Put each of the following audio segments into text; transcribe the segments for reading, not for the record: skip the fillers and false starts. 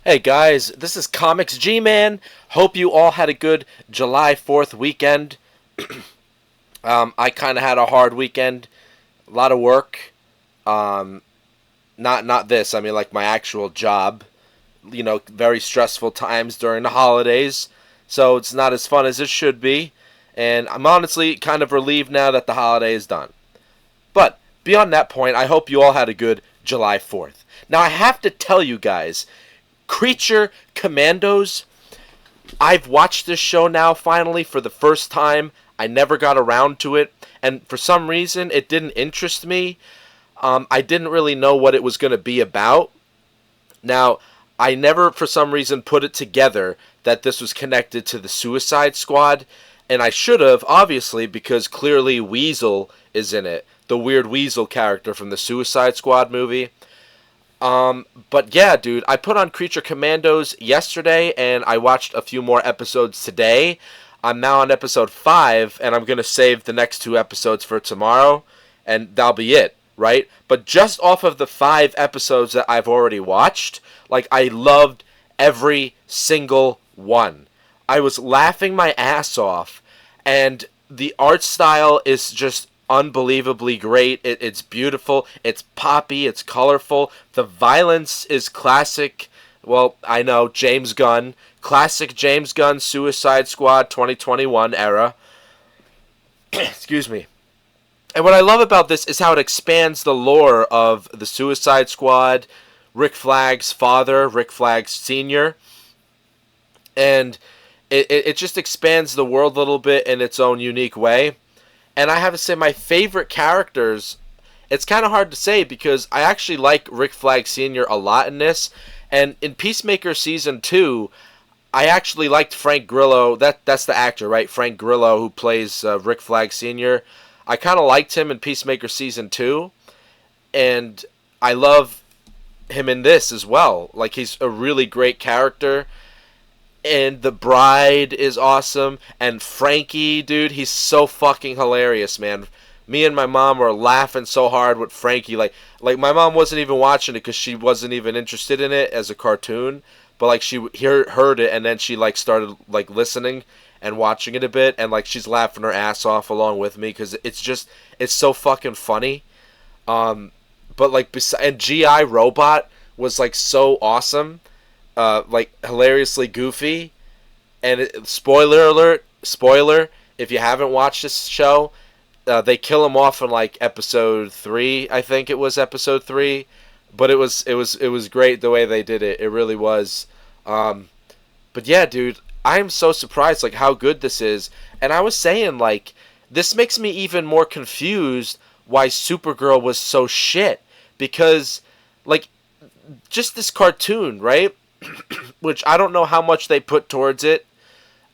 Hey guys, this is Comics G-Man. Hope you all had a good July 4th weekend. I kind of had a hard weekend, a lot of work. Um, not this. I mean, like my actual job. Very stressful times during the holidays, so it's not as fun as it should be. And I'm honestly kind of relieved now that the holiday is done. But beyond that point, I hope you all had a good July 4th. Now I have to tell you guys, Creature Commandos. I've watched this show now finally for the first time. I never got around to it, and for some reason it didn't interest me. I didn't really know what it was going to be about. Now, I never for some reason put it together that this was connected to the Suicide Squad, and I should have, obviously, because clearly Weasel is in it. The weird Weasel character from the Suicide Squad movie. But yeah, dude, I put on Creature Commandos yesterday, and I watched a few more episodes today. I'm now on episode 5, and I'm gonna save the next 2 episodes for tomorrow, and that'll be it, right? But just off of the 5 episodes that I've already watched, like, I loved every single one. I was laughing my ass off, and the art style is just unbelievably great. It's beautiful. It's poppy. It's colorful. The violence is classic. Well, I know, James Gunn. Classic James Gunn Suicide Squad 2021 era. Excuse me. And what I love about this is how it expands the lore of the Suicide Squad, Rick Flag's father, Rick Flag Sr., and it just expands the world a little bit in its own unique way. And I have to say, my favorite characters, it's kind of hard to say because I actually like Rick Flag Sr. a lot in this. And in Peacemaker Season 2, I actually liked Frank Grillo. That's the actor, right? Frank Grillo, who plays Rick Flag Sr. I kind of liked him in Peacemaker Season 2. And I love him in this as well. Like, he's a really great character. And the bride is awesome. And Frankie, dude, he's so fucking hilarious, man. Me and my mom were laughing so hard with Frankie. Like my mom wasn't even watching it because she wasn't even interested in it as a cartoon. But like she heard it, and then she like started like listening and watching it a bit, and like she's laughing her ass off along with me because it's so fucking funny. But like and GI Robot was like so awesome. Like hilariously goofy, and spoiler alert, spoiler, if you haven't watched this show, they kill him off in like episode 3, I think it was episode 3, but it was great the way they did it. It really was. But yeah, dude, I am so surprised like how good this is, and I was saying like this makes me even more confused why Supergirl was so shit, because like just this cartoon, right? Which I don't know how much they put towards it,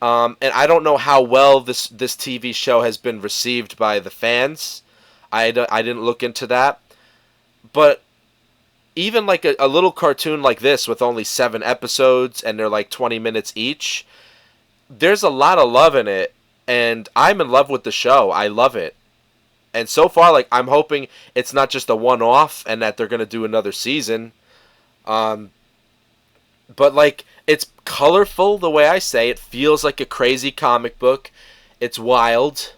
and I don't know how well this TV show has been received by the fans. I didn't look into that, but even like a little cartoon like this with only 7 episodes and they're like 20 minutes each, there's a lot of love in it, and I'm in love with the show. I love it, and so far, like, I'm hoping it's not just a one-off and that they're gonna do another season. But, like, it's colorful the way I say. It feels like a crazy comic book. It's wild.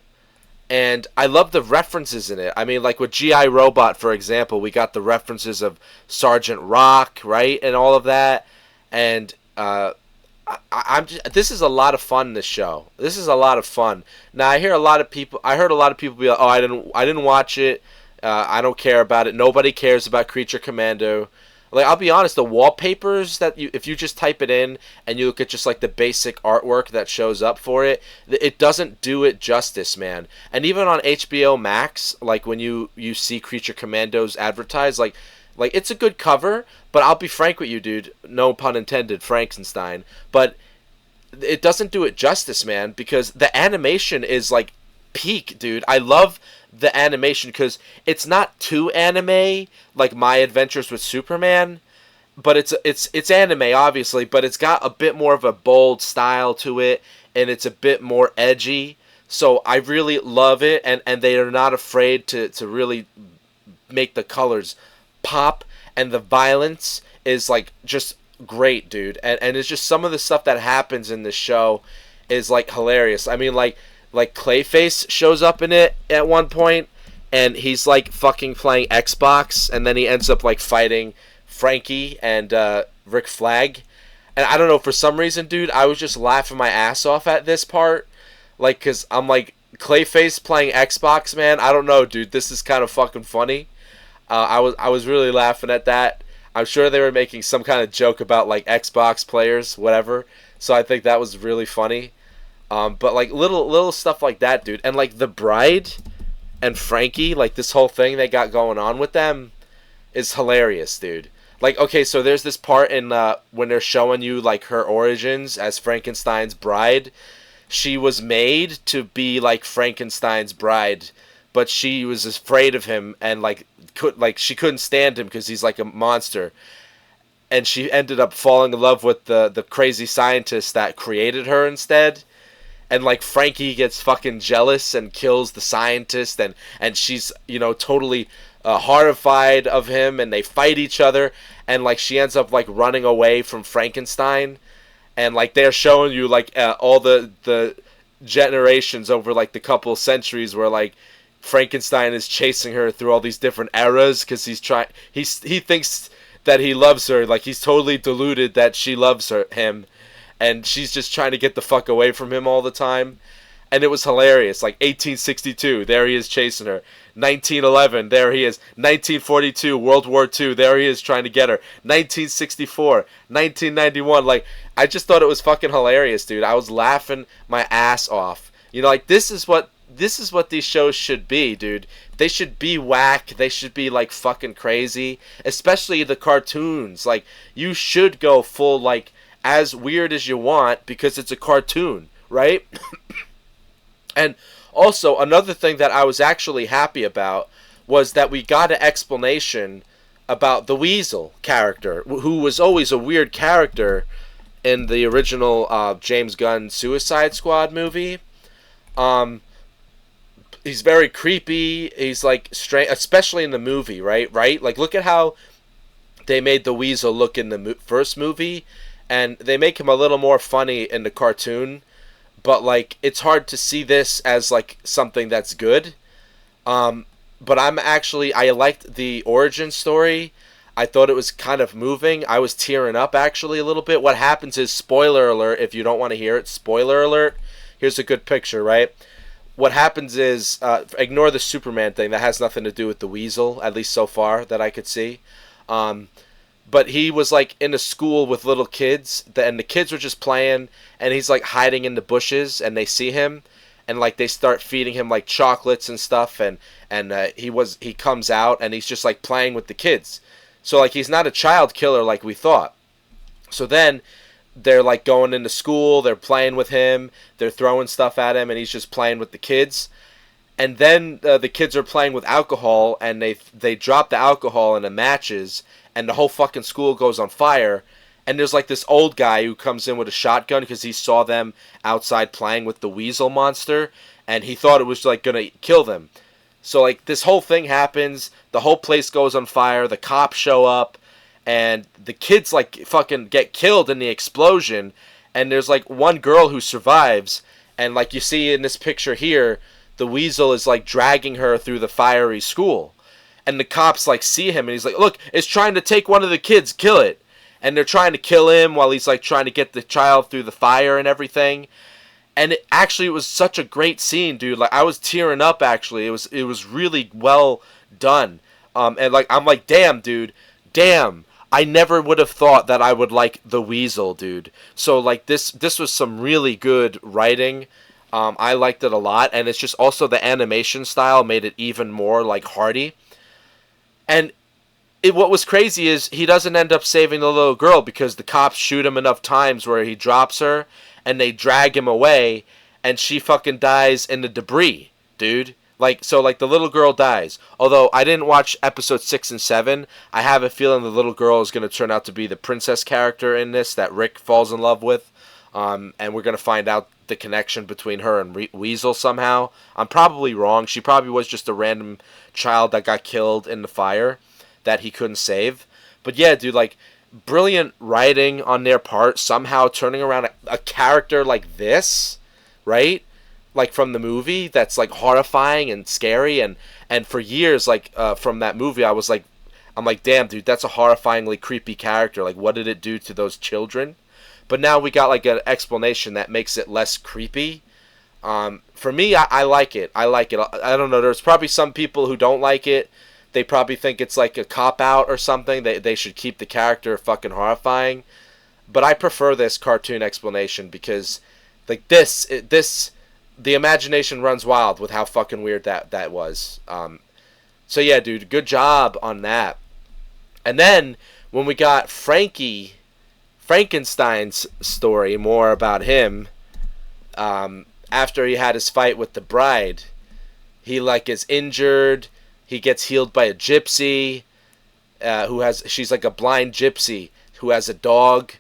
And I love the references in it. I mean, like with G.I. Robot, for example, we got the references of Sergeant Rock, right? And all of that. And I'm just, this is a lot of fun, this show. This is a lot of fun. Now, I heard a lot of people be like, oh, I didn't watch it. I don't care about it. Nobody cares about Creature Commando. Like, I'll be honest, the wallpapers that if you just type it in and you look at just like the basic artwork that shows up for it, it doesn't do it justice, man. And even on HBO Max, like when you see Creature Commandos advertised, like it's a good cover, but I'll be frank with you, dude. No pun intended, Frankenstein. But it doesn't do it justice, man, because the animation is like peak, dude. I love the animation because it's not too anime like My Adventures with Superman, but it's anime obviously, but it's got a bit more of a bold style to it, and it's a bit more edgy. So I really love it, and they are not afraid to really make the colors pop, and the violence is like just great, dude. And it's just some of the stuff that happens in this show is like hilarious. I mean, like Clayface shows up in it at one point, and he's like fucking playing Xbox, and then he ends up like fighting Frankie and Rick Flag. And I don't know, for some reason, dude, I was just laughing my ass off at this part. Like, cause I'm like, Clayface playing Xbox, man. I don't know, dude. This is kind of fucking funny. I was really laughing at that. I'm sure they were making some kind of joke about like Xbox players, whatever. So I think that was really funny. But like little stuff like that, dude. And like the bride and Frankie, like this whole thing they got going on with them is hilarious, dude. Like, okay, so there's this part in when they're showing you like her origins as Frankenstein's bride. She was made to be like Frankenstein's bride, but she was afraid of him and she couldn't stand him because he's like a monster. And she ended up falling in love with the crazy scientist that created her instead. And like Frankie gets fucking jealous and kills the scientist, and she's totally horrified of him, and they fight each other, and like she ends up like running away from Frankenstein, and like they're showing you like all the generations over like the couple centuries where like Frankenstein is chasing her through all these different eras because he thinks that he loves her, like he's totally deluded that she loves him, and she's just trying to get the fuck away from him all the time. And it was hilarious. Like 1862, there he is chasing her. 1911, there he is. 1942, World War II, there he is trying to get her. 1964, 1991. Like, I just thought it was fucking hilarious, dude. I was laughing my ass off. Like this is what these shows should be, dude. They should be whack. They should be like fucking crazy. Especially the cartoons. Like, you should go full like as weird as you want because it's a cartoon, right? And also, another thing that I was actually happy about was that we got an explanation about the Weasel character, who was always a weird character in the original James Gunn Suicide Squad movie. He's very creepy. He's like strange, especially in the movie, right? Like, look at how they made the Weasel look in the first movie, and they make him a little more funny in the cartoon. But like, it's hard to see this as like something that's good. But I liked the origin story. I thought it was kind of moving. I was tearing up actually a little bit. What happens is, spoiler alert, if you don't want to hear it, spoiler alert. Here's a good picture, right? What happens is, ignore the Superman thing. That has nothing to do with the Weasel, at least so far that I could see. But he was like in a school with little kids, and the kids were just playing, and he's like hiding in the bushes, and they see him, and like they start feeding him like chocolates and stuff, and he comes out, and he's just like playing with the kids. So like, he's not a child killer like we thought. So then they're like going into school, they're playing with him, they're throwing stuff at him, and he's just playing with the kids. And then the kids are playing with alcohol, and they drop the alcohol in the matches, and the whole fucking school goes on fire. And there's like this old guy who comes in with a shotgun because he saw them outside playing with the Weasel monster, and he thought it was like gonna kill them. So like, this whole thing happens, the whole place goes on fire, the cops show up, and the kids like fucking get killed in the explosion. And there's like one girl who survives, and like you see in this picture here, the Weasel is like dragging her through the fiery school. And the cops like see him, and he's like, look, it's trying to take one of the kids, kill it. And they're trying to kill him while he's like trying to get the child through the fire and everything. And it was such a great scene, dude. Like, I was tearing up actually. It was really well done. And like, I'm like, damn, dude, damn. I never would have thought that I would like the Weasel, dude. So like, this was some really good writing. I liked it a lot, and it's just also the animation style made it even more like hearty. And what was crazy is he doesn't end up saving the little girl because the cops shoot him enough times where he drops her, and they drag him away, and she fucking dies in the debris, dude. Like, so like, the little girl dies. Although I didn't watch episode 6 and 7, I have a feeling the little girl is going to turn out to be the princess character in this that Rick falls in love with. And we're going to find out the connection between her and Weasel somehow. I'm probably wrong. She probably was just a random child that got killed in the fire that he couldn't save. But yeah, dude, like, brilliant writing on their part, somehow turning around a character like this, right? Like from the movie, that's like horrifying and scary, and for years, like from that movie, I'm like, damn, dude, that's a horrifyingly creepy character. Like, what did it do to those children? But now we got like an explanation that makes it less creepy. For me, I like it. I like it. I don't know. There's probably some people who don't like it. They probably think it's like a cop out or something. They should keep the character fucking horrifying. But I prefer this cartoon explanation because, like this, the imagination runs wild with how fucking weird that was. So yeah, dude, good job on that. And then when we got Frankenstein's story, more about him. After he had his fight with the bride, he like is injured. He gets healed by a gypsy, she's like a blind gypsy who has a dog,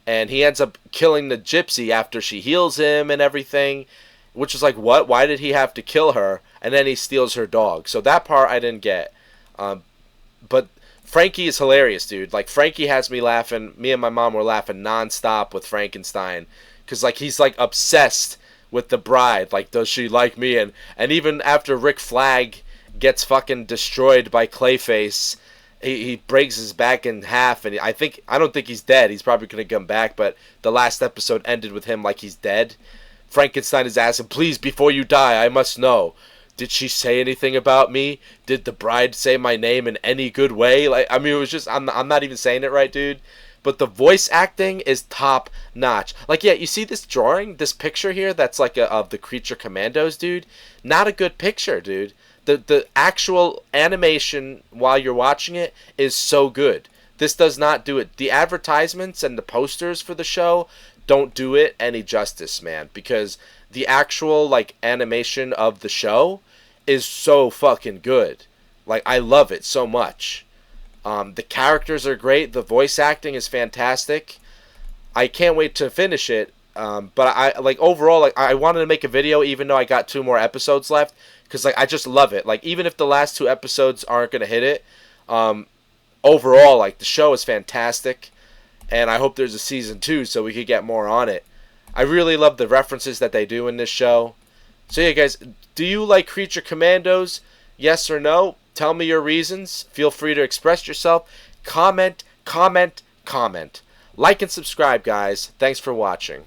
and he ends up killing the gypsy after she heals him and everything, which is like, what? Why did he have to kill her? And then he steals her dog. So that part I didn't get. But Frankie is hilarious, dude. Like, Frankie has me laughing. Me and my mom were laughing nonstop with Frankenstein, because like he's like obsessed with the bride. Like, does she like me? And even after Rick Flag gets fucking destroyed by Clayface, he breaks his back in half, and I don't think he's dead. He's probably gonna come back, but the last episode ended with him like he's dead. Frankenstein is asking, please, before you die, I must know. Did she say anything about me? Did the bride say my name in any good way? Like, I mean, it was just, I'm not even saying it right, dude. But the voice acting is top notch. Like, yeah, you see this drawing, this picture here that's like of the creature Commandos, dude? Not a good picture, dude. The actual animation while you're watching it is so good. This does not do it. The advertisements and the posters for the show don't do it any justice, man, because the actual like animation of the show is so fucking good. Like, I love it so much. The characters are great. The voice acting is fantastic. I can't wait to finish it. But I like overall, like, I wanted to make a video even though I got 2 more episodes left, because like I just love it. Like, even if the last 2 episodes aren't gonna hit it, overall, like, the show is fantastic, and I hope there's a season 2 so we could get more on it. I really love the references that they do in this show. So yeah, guys, do you like Creature Commandos? Yes or no? Tell me your reasons. Feel free to express yourself. Comment, comment, comment. Like and subscribe, guys. Thanks for watching.